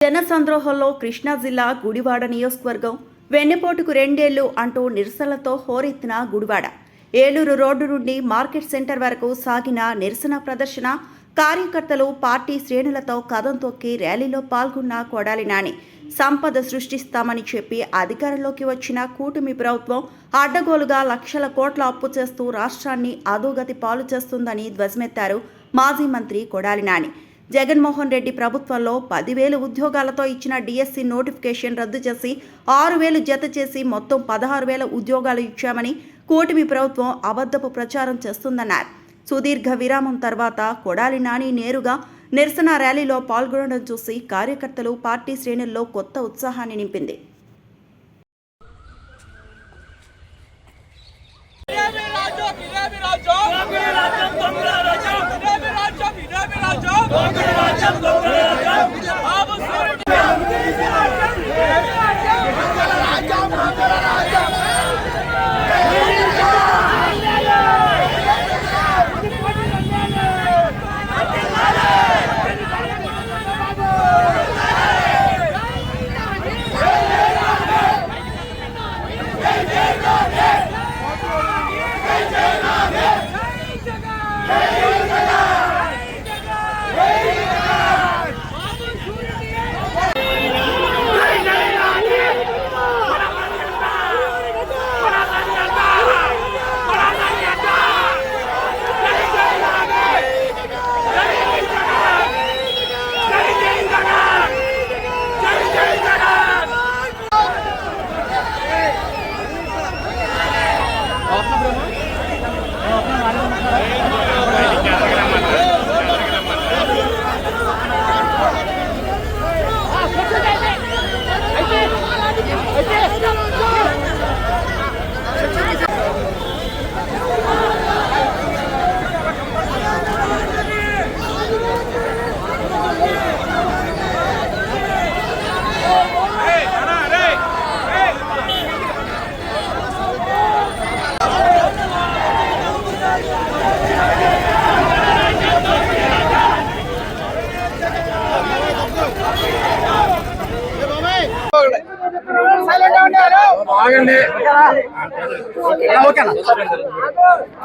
జనసంద్రోహంలో కృష్ణా జిల్లా గుడివాడ నియోజకవర్గం వెన్నెపోటుకు 2 ఏళ్లు అంటూ నిరసనలతో హోరెత్తిన గుడివాడ. ఏలూరు రోడ్డు నుండి మార్కెట్ సెంటర్ వరకు సాగిన నిరసన ప్రదర్శన కార్యకర్తలు పార్టీ శ్రేణులతో కదం తొక్కి ర్యాలీలో పాల్గొన్న కొడాలి నాని సంపద సృష్టిస్తామని చెప్పి అధికారంలోకి వచ్చిన కూటమి ప్రభుత్వం అడ్డగోలుగా లక్షల కోట్ల అప్పు చేస్తూ రాష్ట్రాన్ని అధోగతి పాలు చేస్తుందని ధ్వజమెత్తారు మాజీ మంత్రి కొడాలి నాని. జగన్మోహన్ రెడ్డి ప్రభుత్వంలో 10,000 ఉద్యోగాలతో ఇచ్చిన డిఎస్సి నోటిఫికేషన్ రద్దు చేసి 6,000 జత చేసి మొత్తం 16,000 ఉద్యోగాలు ఇచ్చామని కూటమి ప్రభుత్వం అబద్ధపు ప్రచారం చేస్తుందన్నారు. సుదీర్ఘ విరామం తర్వాత కొడాలి నాని నేరుగా నిరసన ర్యాలీలో పాల్గొనడం చూసి కార్యకర్తలు పార్టీ శ్రేణుల్లో కొత్త ఉత్సాహాన్ని నింపింది.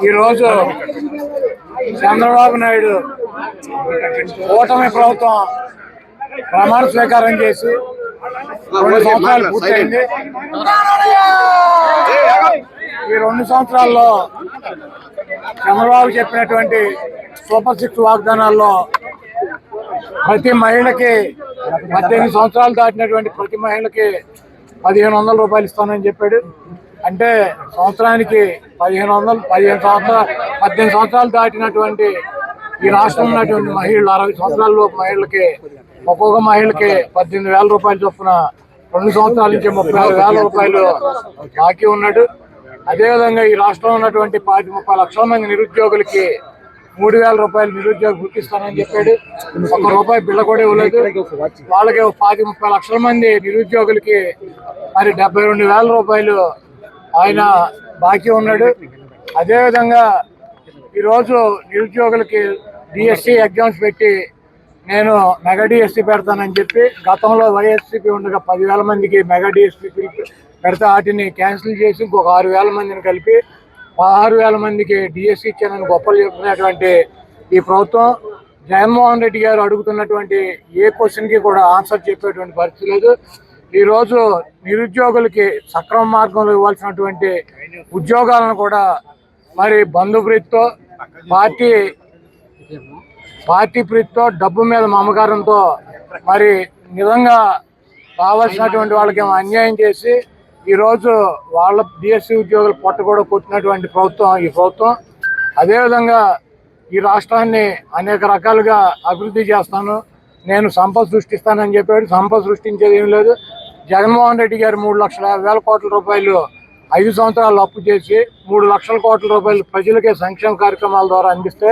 ఈరోజు చంద్రబాబు నాయుడు కూటమి ప్రభుత్వం ప్రమాణ స్వీకారం చేసి 2 సంవత్సరాలు పూర్తయింది. ఈ 2 సంవత్సరాల్లో చంద్రబాబు చెప్పినటువంటి సూపర్ 6 వాగ్దానాల్లో ప్రతి మహిళకి 18 సంవత్సరాలు దాటినటువంటి ప్రతి మహిళకి 1,500 రూపాయలు ఇస్తానని చెప్పాడు. అంటే సంవత్సరానికి 18 సంవత్సరాలు దాటినటువంటి ఈ రాష్ట్రంలో ఉన్నటువంటి మహిళలు 60 సంవత్సరాలలోపు మహిళలకి ఒక్కొక్క మహిళకి 18,000 రూపాయలు చొప్పున 2 సంవత్సరాల నుంచి 36,000 రూపాయలు బాకీ ఉన్నాడు. అదేవిధంగా ఈ రాష్ట్రంలో ఉన్నటువంటి 30 లక్షల మంది నిరుద్యోగులకి 3,000 రూపాయలు నిరుద్యోగ గుర్తిస్తానని చెప్పాడు. ₹1 బిళ్ళ కూడా ఇవ్వలేదు. వాళ్ళకి 30 లక్షల మంది నిరుద్యోగులకి మరి 72,000 రూపాయలు ఆయన బాకీ ఉన్నాడు. అదేవిధంగా ఈరోజు నిరుద్యోగులకి డిఎస్సి ఎగ్జామ్స్ పెట్టి నేను మెగా డిఎస్సి పెడతానని చెప్పి గతంలో వైఎస్సీపీ ఉండగా 10,000 మందికి మెగా డిఎస్సి పెడితే వాటిని క్యాన్సిల్ చేసి ఇంకొక 6,000 మందిని కలిపి 16,000 మందికి డిఎస్సి ఇచ్చానని గొప్పలు చెప్తున్నటువంటి ఈ ప్రభుత్వం జగన్మోహన్ రెడ్డి గారు అడుగుతున్నటువంటి ఏ క్వశ్చన్కి కూడా ఆన్సర్ చెప్పేటువంటి పరిస్థితి లేదు. ఈరోజు నిరుద్యోగులకి సక్రమ మార్గంలో ఇవ్వాల్సినటువంటి ఉద్యోగాలను కూడా మరి బంధుప్రీతితో పార్టీ ప్రీతితో డబ్బు మీద మమకారంతో మరి నిజంగా కావాల్సినటువంటి వాళ్ళకి అన్యాయం చేసి ఈరోజు వాళ్ళ డిఎస్సి ఉద్యోగులు పొట్ట కూడా కొట్టినటువంటి ప్రభుత్వం ఈ ప్రభుత్వం. అదేవిధంగా ఈ రాష్ట్రాన్ని అనేక రకాలుగా అభివృద్ధి చేస్తాను, నేను సంపద సృష్టిస్తానని చెప్పాడు. సంపద సృష్టించేది ఏం లేదు. జగన్మోహన్ రెడ్డి గారు 3,50,000 కోట్ల రూపాయలు 5 సంవత్సరాలు అప్పు చేసి 3 లక్షల కోట్ల రూపాయలు ప్రజలకే సంక్షేమ కార్యక్రమాల ద్వారా అందిస్తే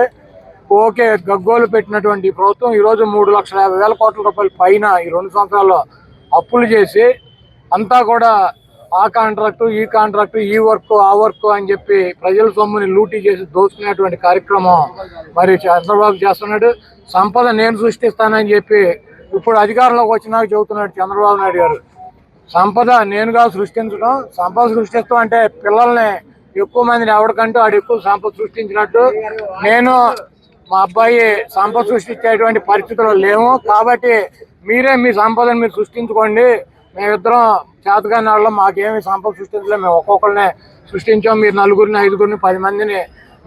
ఓకే గగ్గోలు పెట్టినటువంటి ప్రభుత్వం ఈరోజు 3,50,000 కోట్ల రూపాయల పైన ఈ 2 సంవత్సరాల్లో అప్పులు చేసి అంతా కూడా ఆ కాంట్రాక్టు ఈ కాంట్రాక్టు ఈ వర్క్ ఆ వర్క్ అని చెప్పి ప్రజల సొమ్ముని లూటీ చేసి దోచుకునేటువంటి కార్యక్రమం మరి చంద్రబాబు చేస్తున్నాడు. సంపద నేను సృష్టిస్తానని చెప్పి ఇప్పుడు అధికారంలోకి వచ్చినాక చెబుతున్నాడు చంద్రబాబు నాయుడు గారు, సంపద నేనుగా సృష్టించడం. సంపద సృష్టిస్తాం అంటే పిల్లల్ని ఎక్కువ మందిని ఎవరికంటూ ఆడు ఎక్కువ సంపద సృష్టించినట్టు, నేను మా అబ్బాయి సంపద సృష్టించేటువంటి పరిస్థితుల్లో లేము. కాబట్టి మీరే మీ సంపదను మీరు సృష్టించుకోండి. మేమిద్దరం చేతగాని వాళ్ళం, మాకేమి సంపద సృష్టించలేము, మేము ఒక్కొక్కరినే సృష్టించాం. మీరు నలుగురిని, ఐదుగురిని, 10 మందిని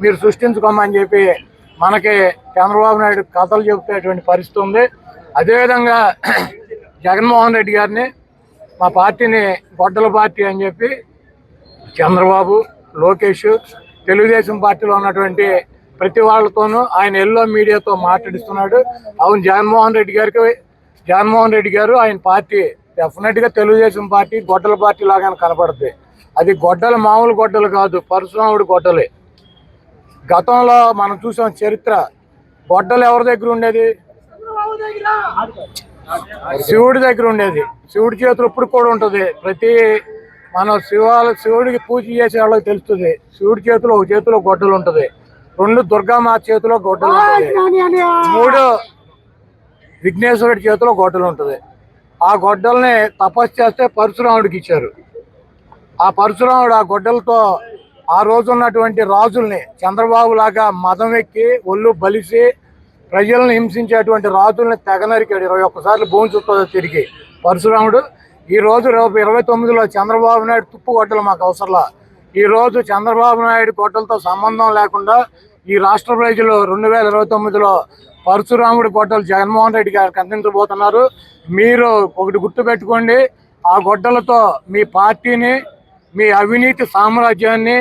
మీరు సృష్టించుకోమని చెప్పి మనకి చంద్రబాబు నాయుడు కథలు చెబుతున్నటువంటి పరిస్థితి ఉంది. అదేవిధంగా జగన్మోహన్ రెడ్డి గారిని, మా పార్టీని గొడ్డల పార్టీ అని చెప్పి చంద్రబాబు, లోకేష్, తెలుగుదేశం పార్టీలో ఉన్నటువంటి ప్రతి వాళ్ళతోనూ ఆయన ఎల్లో మీడియాతో మాట్లాడిస్తున్నాడు. అవును, జగన్మోహన్ రెడ్డి గారు ఆయన పార్టీ డెఫినెట్గా తెలుగుదేశం పార్టీ గొడ్డల పార్టీ లాగానే కనపడుతుంది. అది గొడ్డలు మామూలు గొడ్డలు కాదు, పరశురాముడి గొడ్డలే. గతంలో మనం చూసాం చరిత్ర, గొడ్డలు ఎవరి దగ్గర ఉండేది? శివుడి దగ్గర ఉండేది. శివుడి చేతులు ఇప్పుడు కూడా ఉంటుంది. ప్రతి మనం శివుడికి పూజ చేసే వాళ్ళకి తెలుస్తుంది, శివుడి చేతిలో ఒక చేతిలో గొడ్డలు ఉంటుంది, 2 దుర్గామాత చేతిలో గొడ్డలు ఉంటుంది, 3 విఘ్నేశ్వరుడి చేతిలో గొడ్డలు ఉంటుంది. ఆ గొడ్డల్ని తపస్సు చేస్తే పరశురాముడికి ఇచ్చారు. ఆ పరశురాముడు ఆ గొడ్డలతో ఆ రోజు ఉన్నటువంటి రాజుల్ని, చంద్రబాబు లాగా మదం ఎక్కి ఒళ్ళు బలిసి ప్రజలను హింసించేటువంటి రాజుల్ని తెగనరికాడు. 21 సార్లు భూమి చుట్టూ తిరిగి పరశురాముడు. ఈ రోజు 29లో చంద్రబాబు నాయుడు తుప్పు గొడ్డలు మాకు అవసరంలా. ఈ రోజు చంద్రబాబు నాయుడు గొడ్డలతో సంబంధం లేకుండా ఈ రాష్ట్ర ప్రజలు 2029లో పరశురాముడి గొడ్డలు జగన్మోహన్ రెడ్డి గారికి అందించబోతున్నారు. మీరు ఒకటి గుర్తుపెట్టుకోండి, ఆ గొడ్డలతో మీ పార్టీని, మీ అవినీతి సామ్రాజ్యాన్ని,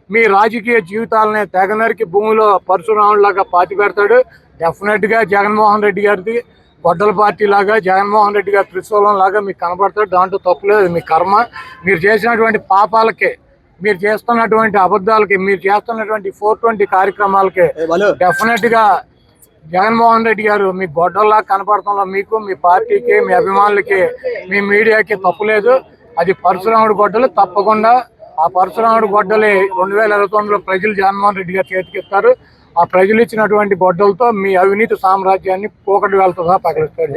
మీ రాజకీయ జీవితాలని తెగనరికి భూమిలో పరశురాముడిలాగా పాతి పెడతాడు. డెఫినెట్గా జగన్మోహన్ రెడ్డి గారిది గొడ్డల పార్టీ లాగా, జగన్మోహన్ రెడ్డి గారి త్రిశూలం లాగా మీకు కనపడతాడు. దాంట్లో తప్పులేదు, మీ కర్మ. మీరు చేసినటువంటి పాపాలకి, మీరు చేస్తున్నటువంటి అబద్ధాలకి, మీరు చేస్తున్నటువంటి 420 కార్యక్రమాలకి డెఫినెట్గా జగన్మోహన్ రెడ్డి గారు మీ గొడ్డల్లా కనపడటంలో మీకు, మీ పార్టీకి, మీ అభిమానులకి, మీ మీడియాకి తప్పులేదు. అది పరశురాముడి గొడ్డలు. తప్పకుండా ఆ పరశురాముడి గొడ్డలి 2029లో ప్రజలు జగన్మోహన్ రెడ్డి గారు చేతికిస్తారు. ఆ ప్రజలు ఇచ్చినటువంటి గొడ్డలతో మీ అవినీతి సామ్రాజ్యాన్ని పోకటి వేలతో సహా పగలిస్తారు.